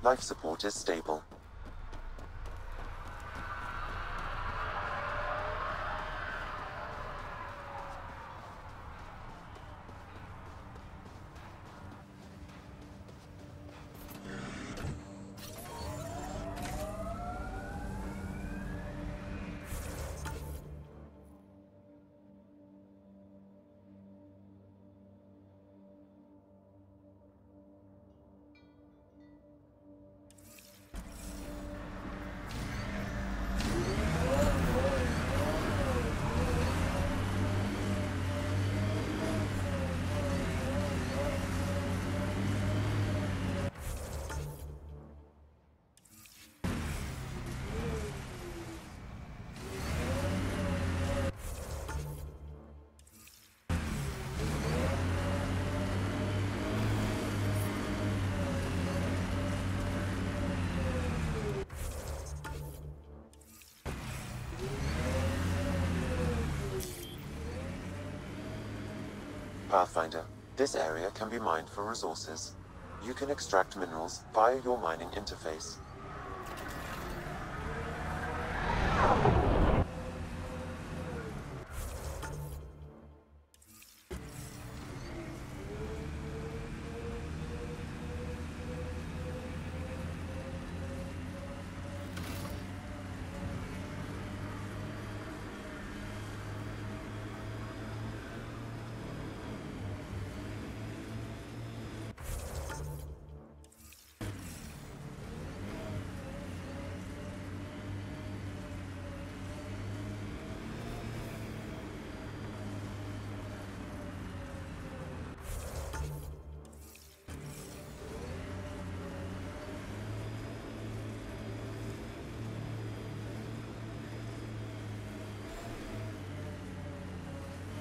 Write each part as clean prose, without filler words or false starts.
Life support is stable. Pathfinder, this area can be mined for resources. You can extract minerals via your mining interface.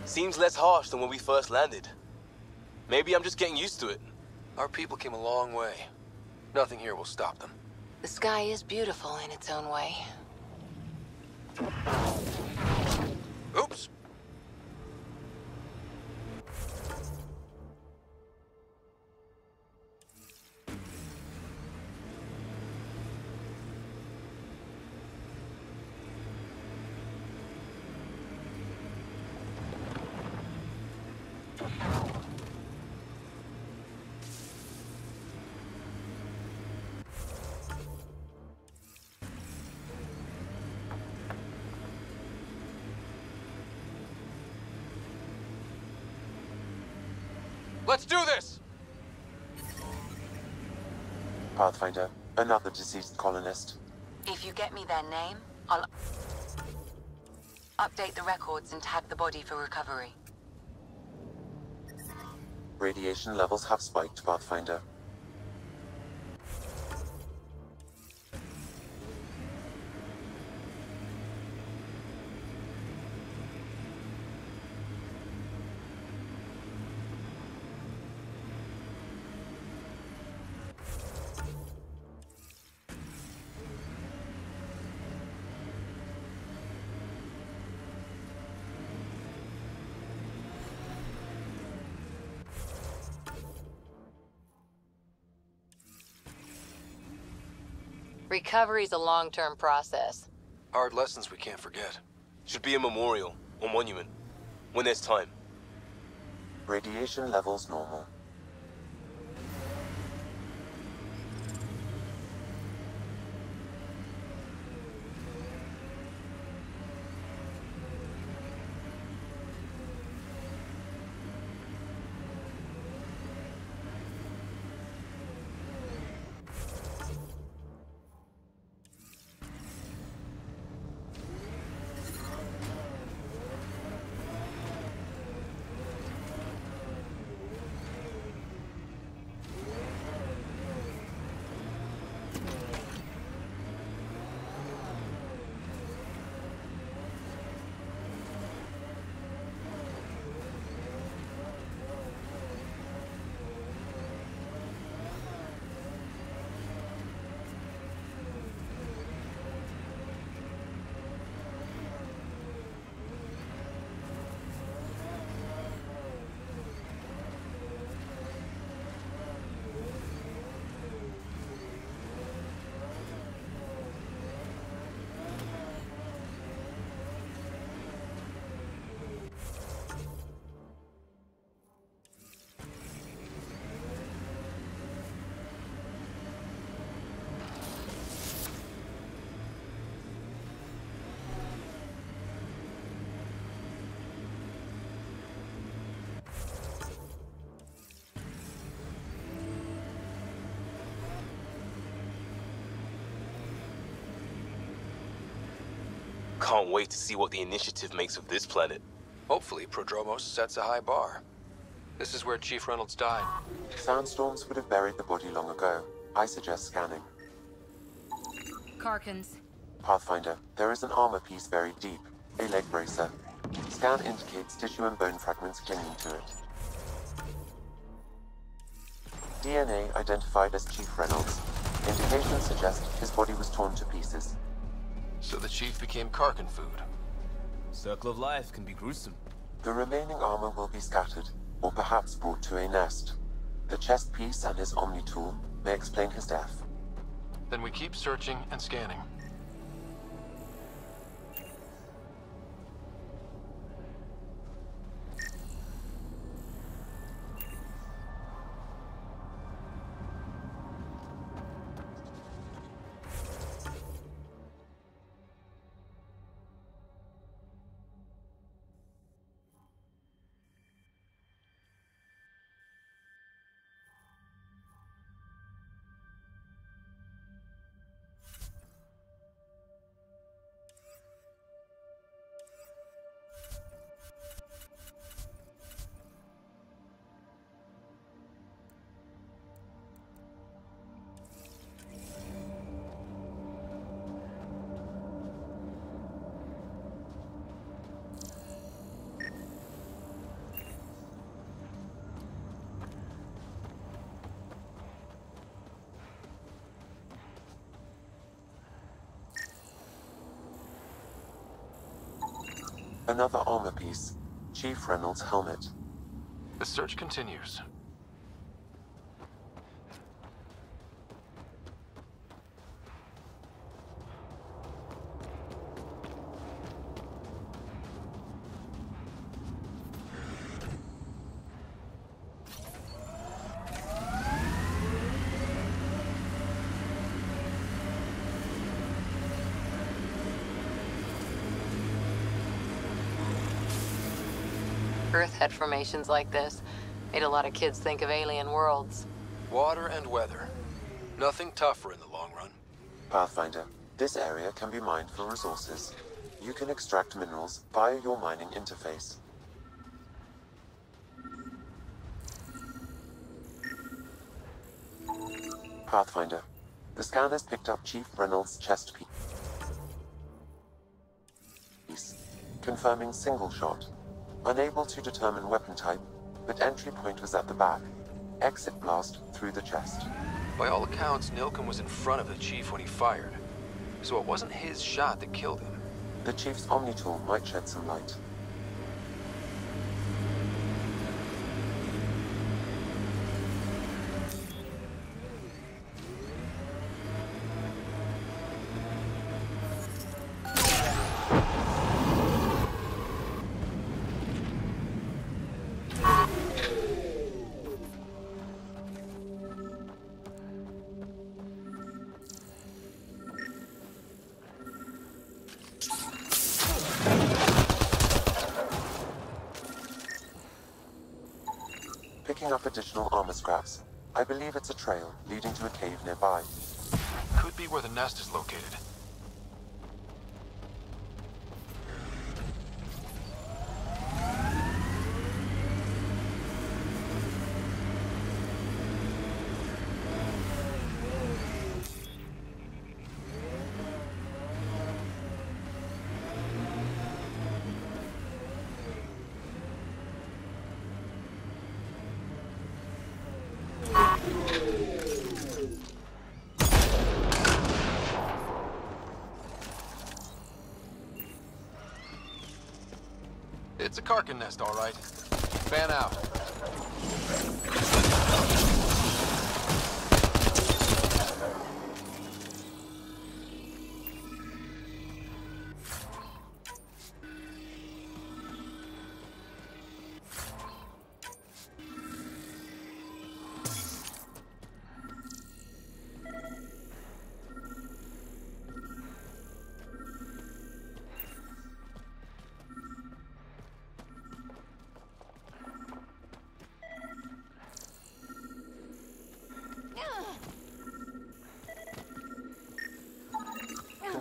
Seems less harsh than when we first landed. Maybe I'm just getting used to it. Our people came a long way. Nothing here will stop them. The sky is beautiful in its own way. Oops! Let's do this! Pathfinder, another deceased colonist. If you get me their name, I'll update the records and tag the body for recovery. Radiation levels have spiked, Pathfinder. Recovery's a long-term process. Hard lessons we can't forget. Should be a memorial or monument when there's time. Radiation levels normal. Can't wait to see what the initiative makes of this planet. Hopefully, Prodromos sets a high bar. This is where Chief Reynolds died. Sandstorms would have buried the body long ago. I suggest scanning. Karkins. Pathfinder, there is an armor piece buried deep. A leg bracer. Scan indicates tissue and bone fragments clinging to it. DNA identified as Chief Reynolds. Indications suggest his body was torn to pieces. So the Chief became Karkin food. Circle of life can be gruesome. The remaining armor will be scattered, or perhaps brought to a nest. The chest piece and his Omni tool may explain his death. Then we keep searching and scanning. Another armor piece. Chief Reynolds' helmet. The search continues. Earth had formations like this. Made a lot of kids think of alien worlds. Water and weather. Nothing tougher in the long run. Pathfinder, this area can be mined for resources. You can extract minerals via your mining interface. Pathfinder, the scanners picked up Chief Reynolds' chest piece, confirming single shot. Unable to determine weapon type, but entry point was at the back. Exit blast through the chest. By all accounts, Nilkum was in front of the Chief when he fired. So it wasn't his shot that killed him. The Chief's Omni tool might shed some light. Picking up additional armor scraps. I believe it's a trail leading to a cave nearby. Could be where the nest is located. It's a Karkin nest, all right. Fan out.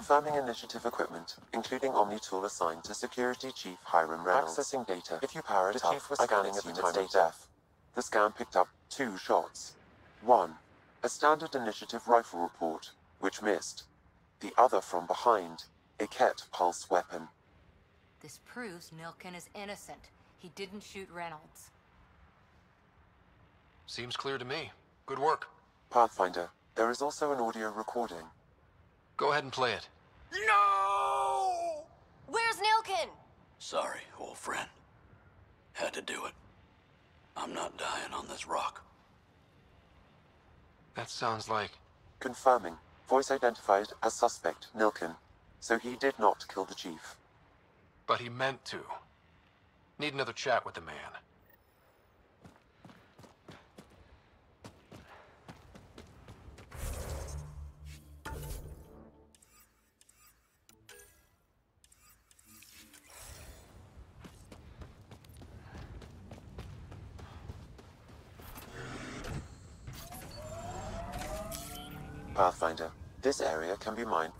Confirming initiative equipment, including Omni tool assigned to Security Chief Hiram Reynolds. Accessing data. If you power it up, the Chief was scanning at the time of death. The scan picked up 2 shots. 1. A standard initiative rifle report, which missed. The other from behind, a Ket pulse weapon. This proves Nilken is innocent. He didn't shoot Reynolds. Seems clear to me. Good work. Pathfinder, there is also an audio recording. Go ahead and play it. No! Where's Nilken? Sorry, old friend. Had to do it. I'm not dying on this rock. That sounds like... Confirming. Voice identified as suspect, Nilken. So he did not kill the Chief. But he meant to. Need another chat with the man. Pathfinder, this area can be mined.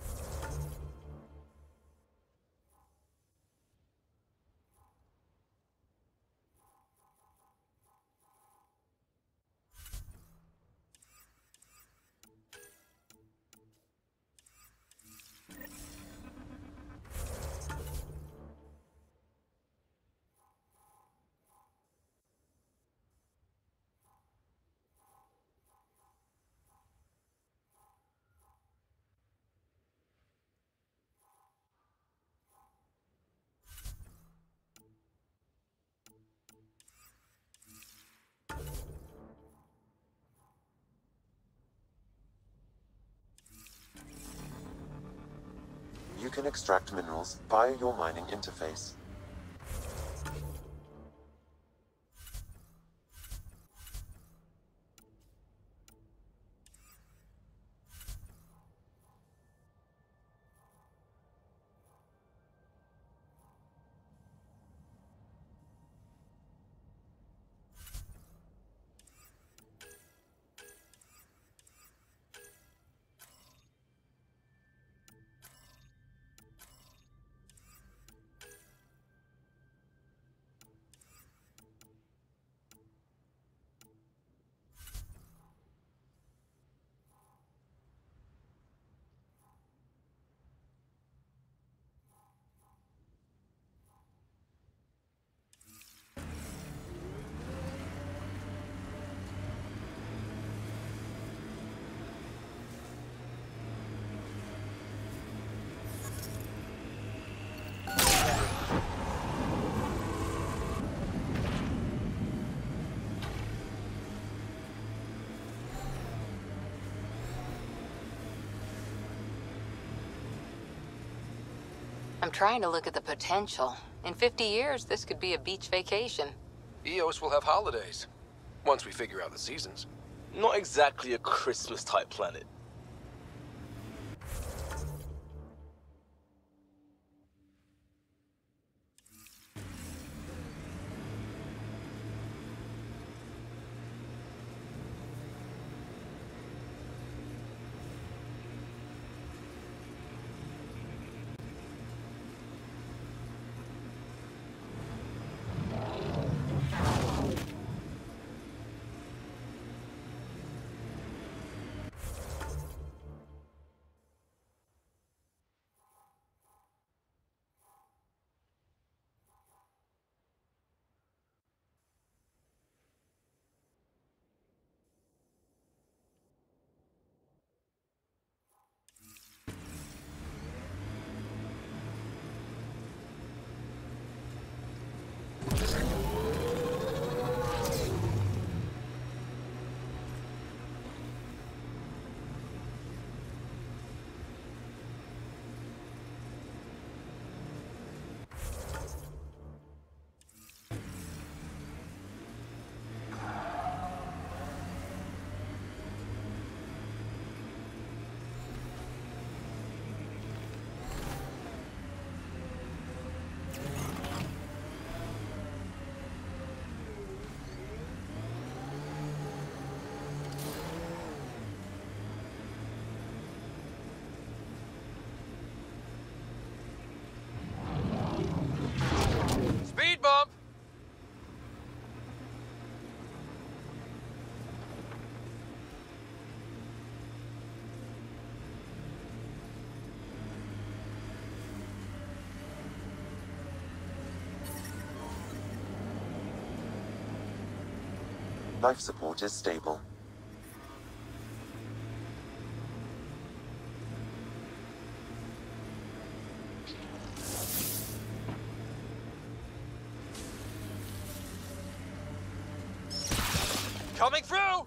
You can extract minerals via your mining interface. I'm trying to look at the potential. In 50 years, this could be a beach vacation. Eos will have holidays. Once we figure out the seasons. Not exactly a Christmas-type planet. Life support is stable. Coming through!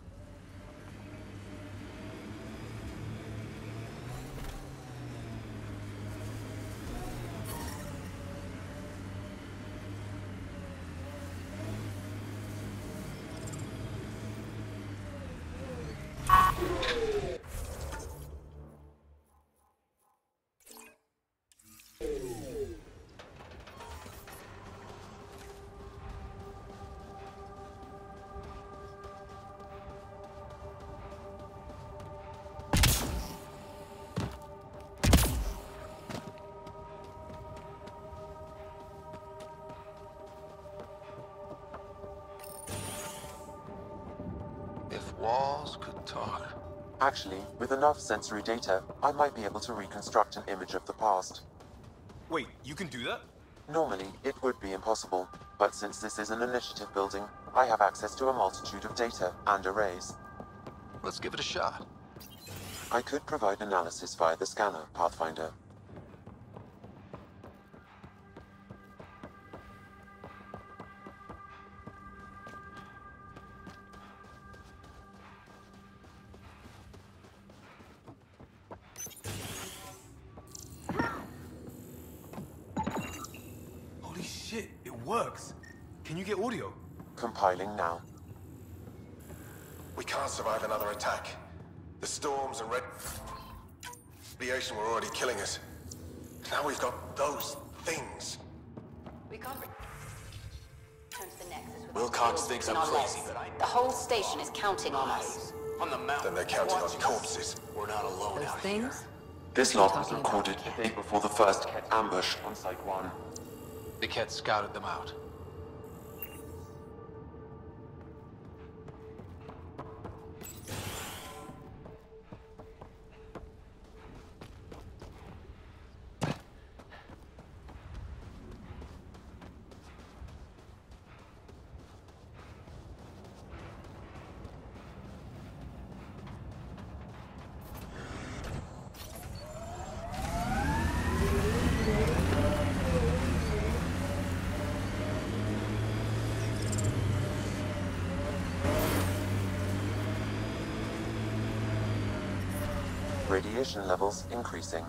If walls could talk. Actually, with enough sensory data, I might be able to reconstruct an image of the past. Wait, you can do that? Normally, it would be impossible, but since this is an initiative building, I have access to a multitude of data and arrays. Let's give it a shot. I could provide analysis via the scanner, Pathfinder. Holy shit, it works. Can you get audio? Compiling now. We can't survive another attack. The storms and radiation were already killing us. Now we've got those things. We can't turn to the Nexus with Wilcox thinks I'm on crazy, legs. but I... The whole station is counting on us. On the mountain. Then they're counting on corpses. We're not alone Those out things? This What log are you was talking about, recorded Cat? the day before the first ambush on Site 1. The Ket scouted them out. Radiation levels increasing.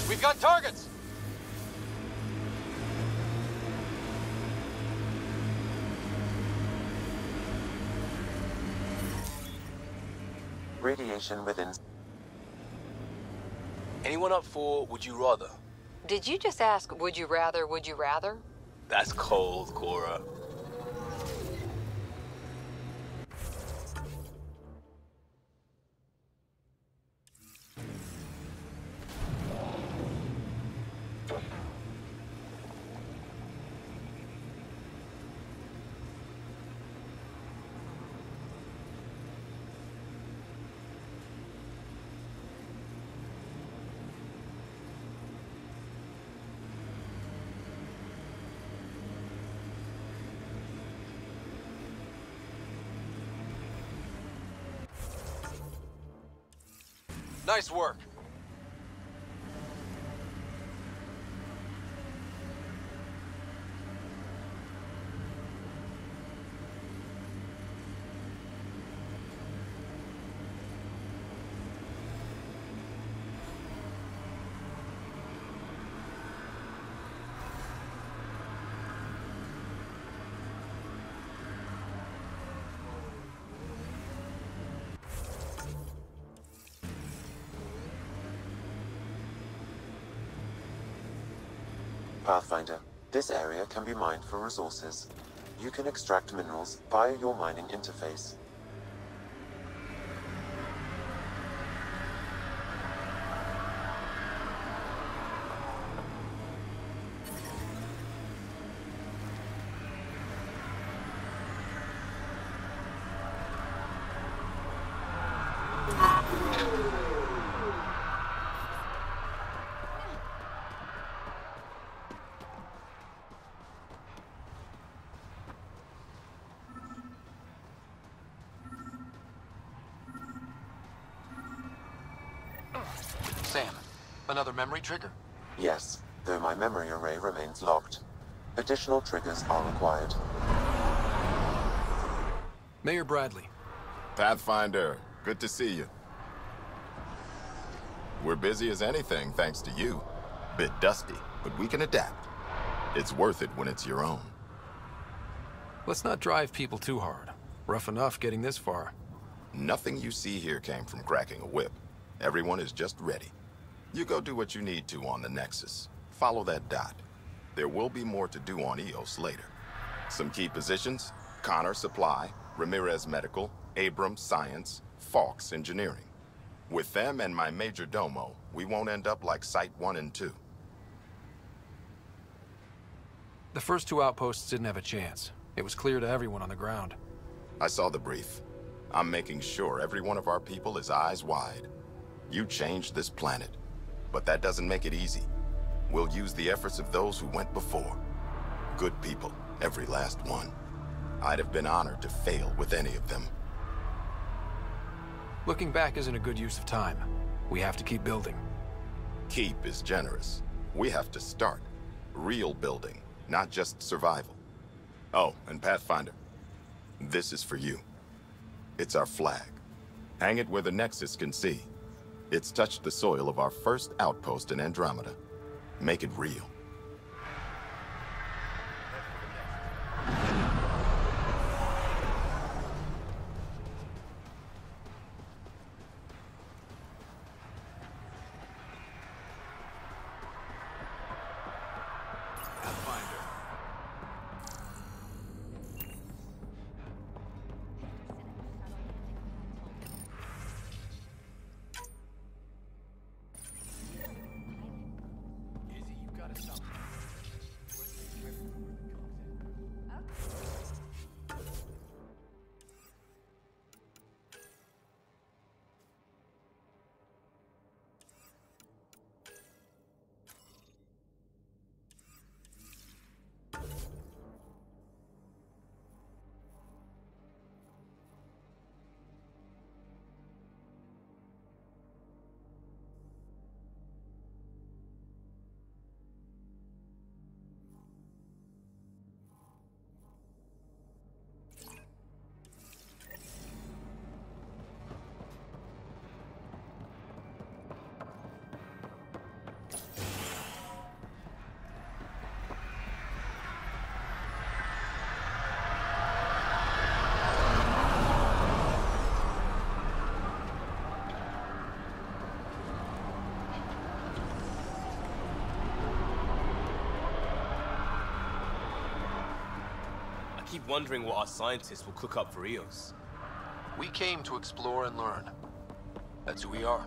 We've got targets! Radiation within. Anyone up for Would You Rather? Did you just ask, would you rather, would you rather? That's cold, Cora. Nice work. Pathfinder. This area can be mined for resources. You can extract minerals via your mining interface. Sam, another memory trigger? Yes, though my memory array remains locked. Additional triggers are required. Mayor Bradley. Pathfinder, good to see you. We're busy as anything, thanks to you. Bit dusty, but we can adapt. It's worth it when it's your own. Let's not drive people too hard. Rough enough getting this far. Nothing you see here came from cracking a whip. Everyone is just ready. You go do what you need to on the Nexus. Follow that dot. There will be more to do on EOS later. Some key positions: Connor Supply, Ramirez Medical, Abrams Science, Fawkes Engineering. With them and my major domo, we won't end up like Site 1 and 2. The first two outposts didn't have a chance. It was clear to everyone on the ground. I saw the brief. I'm making sure every one of our people is eyes wide. You changed this planet, but that doesn't make it easy. We'll use the efforts of those who went before. Good people, every last one. I'd have been honored to fail with any of them. Looking back isn't a good use of time. We have to keep building. Keep is generous. We have to start. Real building, not just survival. Oh, and Pathfinder, this is for you. It's our flag. Hang it where the Nexus can see. It's touched the soil of our first outpost in Andromeda. Make it real. I keep wondering what our scientists will cook up for EOS. We came to explore and learn. That's who we are.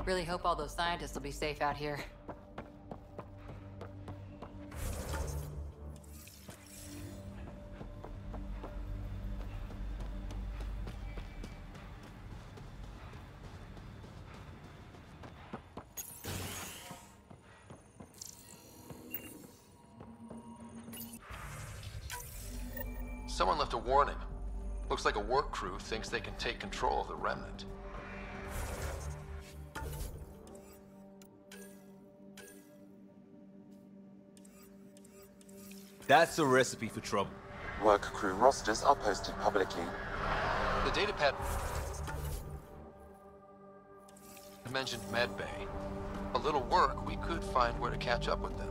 Really hope all those scientists will be safe out here. Someone left a warning. Looks like a work crew thinks they can take control of the remnant. That's a recipe for trouble. Work crew rosters are posted publicly. The datapad mentioned medbay. A little work, we could find where to catch up with them.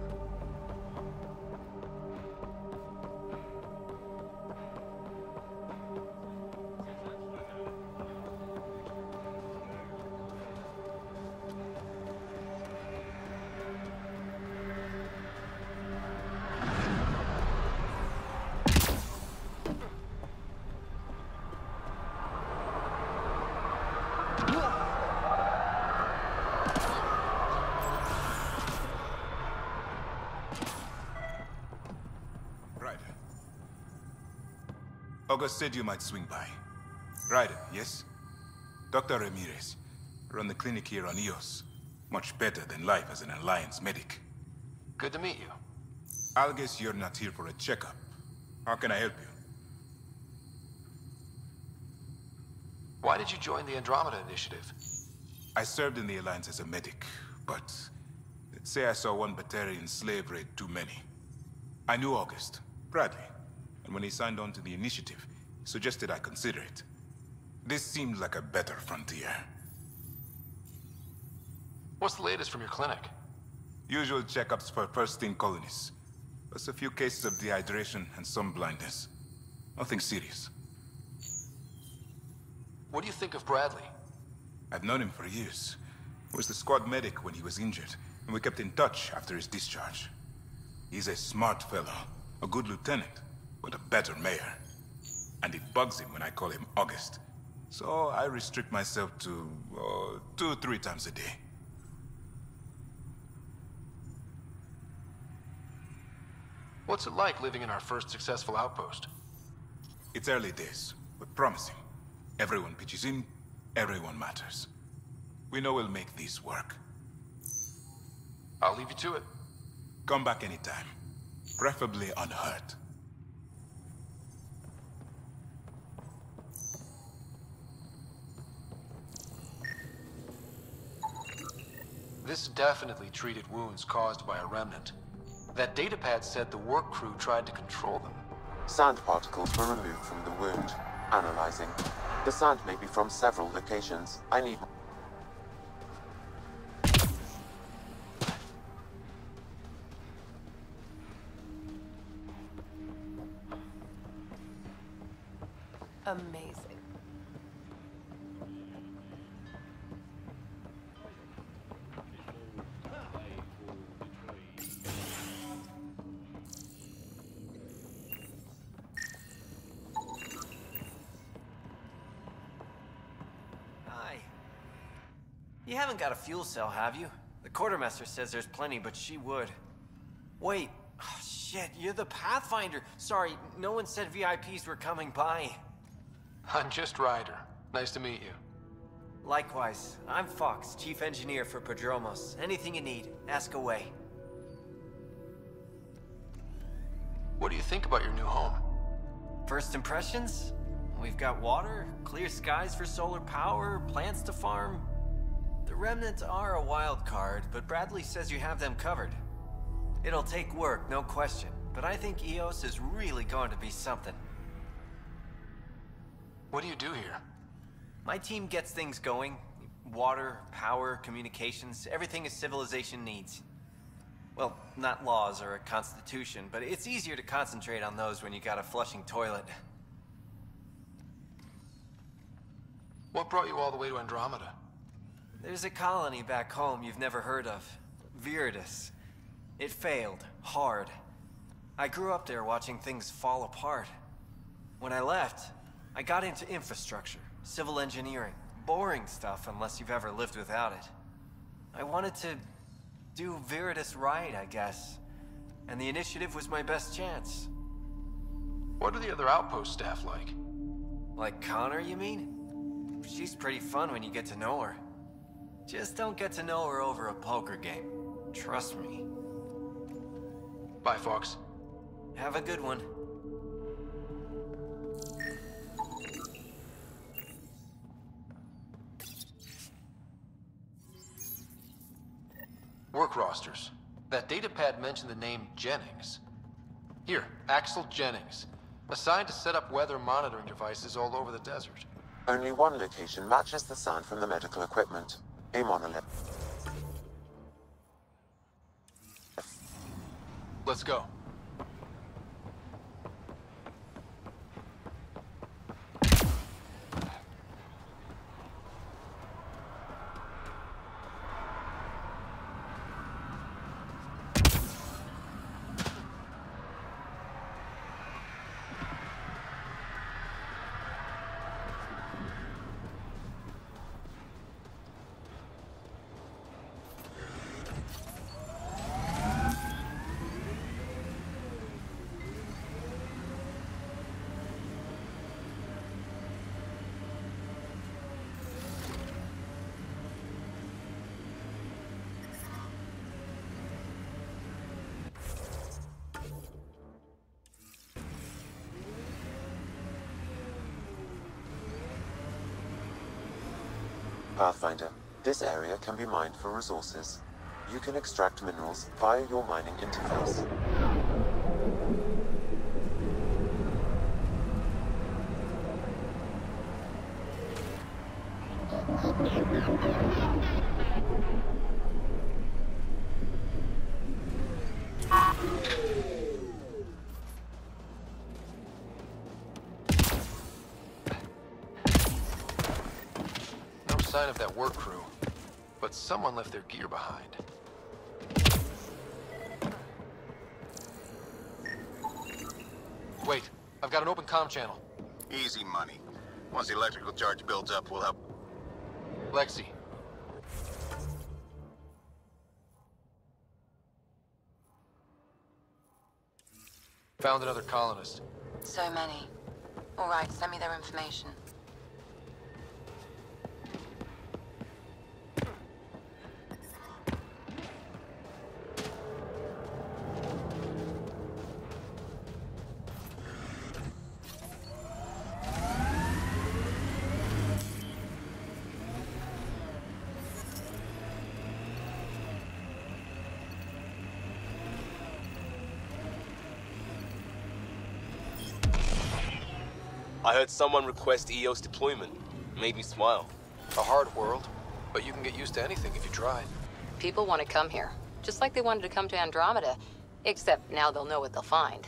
August said you might swing by. Ryder, yes? Dr. Ramirez. Run the clinic here on EOS. Much better than life as an Alliance medic. Good to meet you. I'll guess you're not here for a checkup. How can I help you? Why did you join the Andromeda Initiative? I served in the Alliance as a medic, but let's say I saw one Batarian slave raid too many. I knew August, Bradley, and when he signed on to the initiative, he suggested I consider it. This seemed like a better frontier. What's the latest from your clinic? Usual checkups for first-in colonists. Plus a few cases of dehydration and some blindness. Nothing serious. What do you think of Bradley? I've known him for years. He was the squad medic when he was injured, and we kept in touch after his discharge. He's a smart fellow, a good lieutenant, but a better mayor. And it bugs him when I call him August. So I restrict myself to 2-3 times a day. What's it like living in our first successful outpost? It's early days, but promising. Everyone pitches in, everyone matters. We know we'll make these work. I'll leave you to it. Come back anytime. Preferably unhurt. This definitely treated wounds caused by a remnant. That datapad said the work crew tried to control them. Sand particles were removed from the wound. Analyzing. The sand may be from several locations. I need... Amazing. You haven't got a fuel cell, have you? The quartermaster says there's plenty, but she would. Wait. Oh, shit, you're the Pathfinder. Sorry, no one said VIPs were coming by. I'm just Ryder. Nice to meet you. Likewise. I'm Fox, Chief Engineer for Prodromos. Anything you need, ask away. What do you think about your new home? First impressions? We've got water, clear skies for solar power, plants to farm. The remnants are a wild card, but Bradley says you have them covered. It'll take work, no question, but I think EOS is really going to be something. What do you do here? My team gets things going. Water, power, communications, everything a civilization needs. Well, not laws or a constitution, but it's easier to concentrate on those when you got a flushing toilet. What brought you all the way to Andromeda? There's a colony back home you've never heard of. Viridis. It failed. Hard. I grew up there watching things fall apart. When I left, I got into infrastructure, civil engineering. Boring stuff unless you've ever lived without it. I wanted to do Viridis right, I guess. And the initiative was my best chance. What are the other outpost staff like? Like Connor, you mean? She's pretty fun when you get to know her. Just don't get to know her over a poker game. Trust me. Bye, Fox. Have a good one. Work rosters. That datapad mentioned the name Jennings. Here, Axel Jennings. Assigned to set up weather monitoring devices all over the desert. Only one location matches the sound from the medical equipment. A monolith. Let's go. Pathfinder, This area can be mined for resources. You can extract minerals via your mining interface. No sign of that work crew, but someone left their gear behind. Wait, I've got an open comm channel. Easy money. Once the electrical charge builds up, we'll help. Lexi. Found another colonist. So many. All right, send me their information. I heard someone request EOS deployment. Made me smile. A hard world, but you can get used to anything if you try. People want to come here, just like they wanted to come to Andromeda. Except now they'll know what they'll find.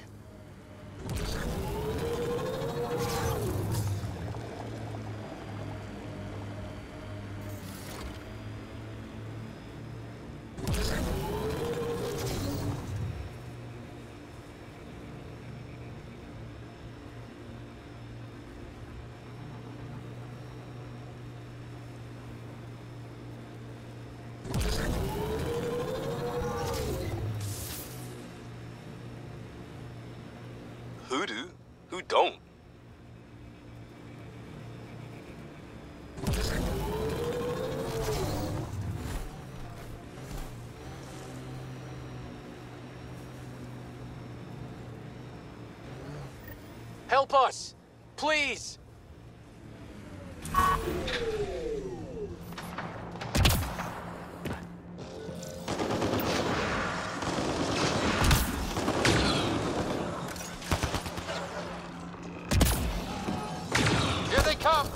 Who do? Who don't? Help us! Please! Here they come!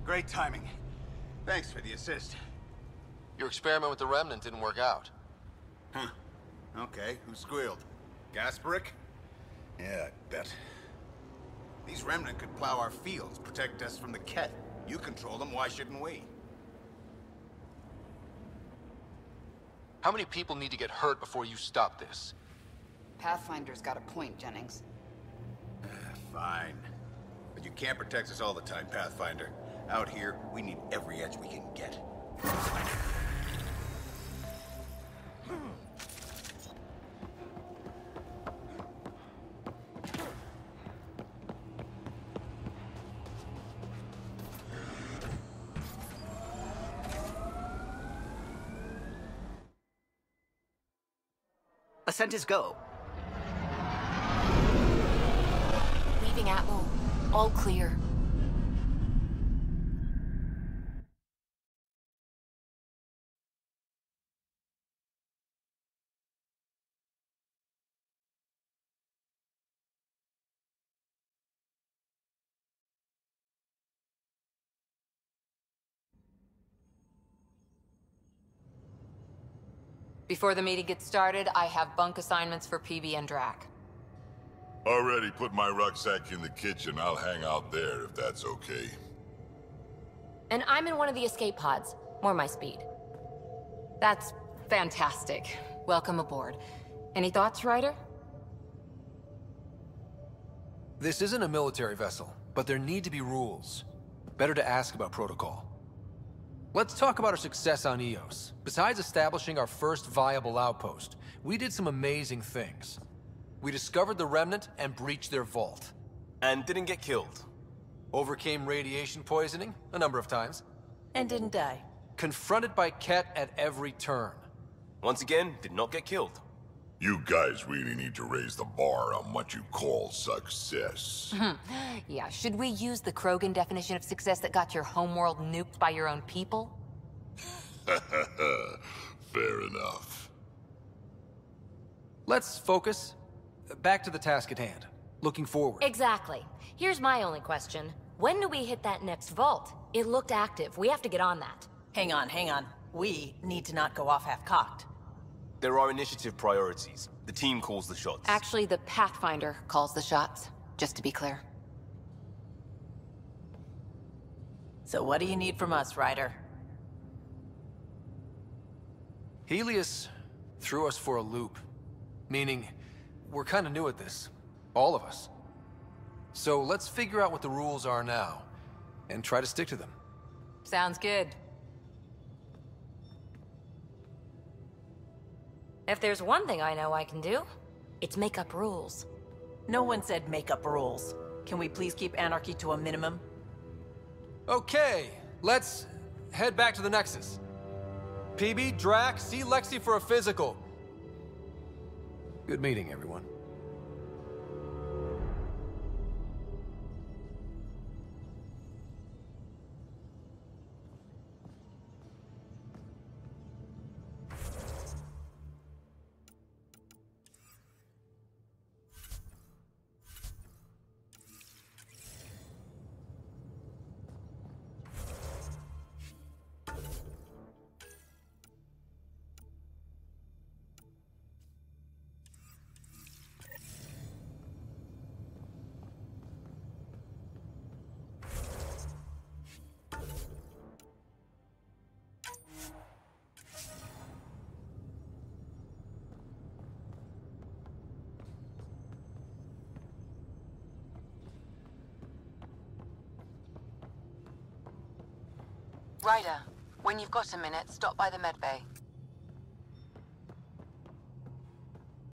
Great timing. Thanks for the assist. Your experiment with the Remnant didn't work out. Huh. Okay, who squealed? Gasparic? Yeah, I bet. These Remnant could plow our fields, protect us from the Ket. You control them, why shouldn't we? How many people need to get hurt before you stop this? Pathfinder's got a point, Jennings. Fine. But you can't protect us all the time, Pathfinder. Out here, we need every edge we can get. Ascent is go. Leaving Atmo. All clear. Before the meeting gets started, I have bunk assignments for PB and Drac. Already put my rucksack in the kitchen. I'll hang out there if that's okay. And I'm in one of the escape pods. More my speed. That's fantastic. Welcome aboard. Any thoughts, Ryder? This isn't a military vessel, but there need to be rules. Better to ask about protocol. Let's talk about our success on Eos. Besides establishing our first viable outpost, we did some amazing things. We discovered the Remnant and breached their vault. And didn't get killed. Overcame radiation poisoning a number of times. And didn't die. Confronted by Ket at every turn. Once again, did not get killed. You guys really need to raise the bar on what you call success. Yeah, should we use the Krogan definition of success that got your homeworld nuked by your own people? Fair enough. Let's focus. Back to the task at hand. Looking forward. Exactly. Here's my only question. When do we hit that next vault? It looked active. We have to get on that. Hang on, hang on. We need to not go off half-cocked. There are initiative priorities. The team calls the shots. Actually, the Pathfinder calls the shots, just to be clear. So what do you need from us, Ryder? Helios threw us for a loop. Meaning, we're kind of new at this. All of us. So let's figure out what the rules are now, and try to stick to them. Sounds good. If there's one thing I know I can do, it's make up rules. No one said make up rules. Can we please keep anarchy to a minimum? Okay, let's head back to the Nexus. PB, Drac, see Lexi for a physical. Good meeting, everyone. Ryder, when you've got a minute, stop by the medbay.